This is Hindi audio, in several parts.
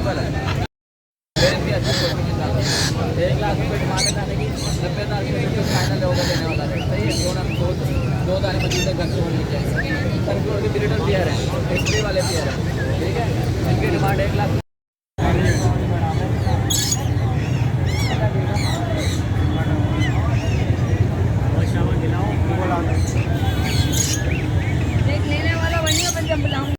वाला है। रेंज भी अच्छी छोटी के साथ 1 लाख रुपये डिमांड है खाने की, 90,000 रुपये फाइनल होगा देने वाला है। सही है, क्यों ना दो दाने मजीद घर से मिल जाए। सर की ब्रीडर बियर है, हिस्ट्री वाले बियर है, ठीक है। इनकी डिमांड 1 लाख। देख लेने वाला वही अपन जब बुलाऊं।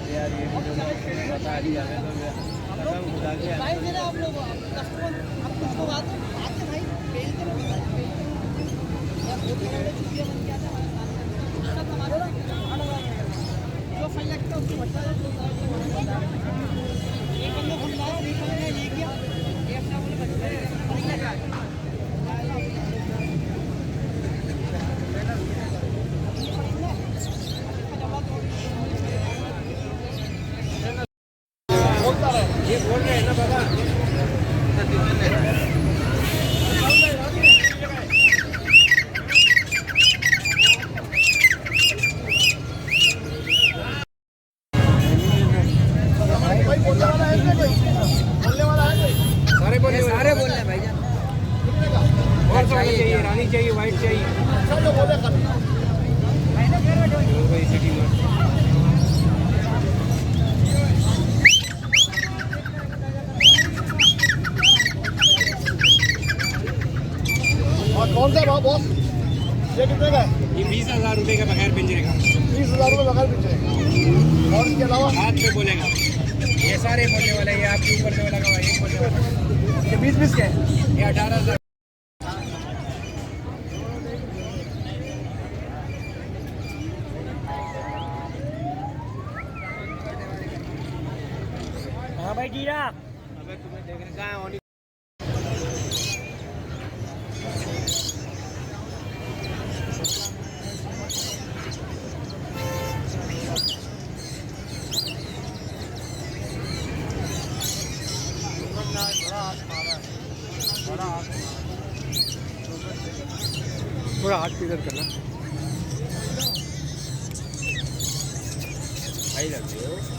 यार ये भी जो बता दिया है तो बुला के भाई मेरा आप लोग कस्टमर आप कुछ लोग आते भाई बेचते लोग यार वो तो छुट्टियां बन गया था सब हमारे जो फल लगता है उसको बता दो एक हम लोग हम लाए एक हमने ये किया ये अपना बोले बच्चे ये बोल रहे हैं ना बाबा सारे बोल रहे हैं भाईजान और चाहिए रानी चाहिए वाइट चाहिए सिटी में और कौन सा भाव बॉस ये कितने का है? ये 20,000 रुपये का बगैर पिंजरे का 20,000 रुपये बगैर पीछे और इसके अलावा हाथ पे बोलेगा ये सारे बोलने वाले ये आपके ऊपर जो लगा हुआ है ये बोलने वाला ये 20 के हैं। ये 18,000 हाँ भाई जीरा अबे तुम्हें देखने कहाँ है होनी थोड़ा हाथ किधर करना भाई लगते हो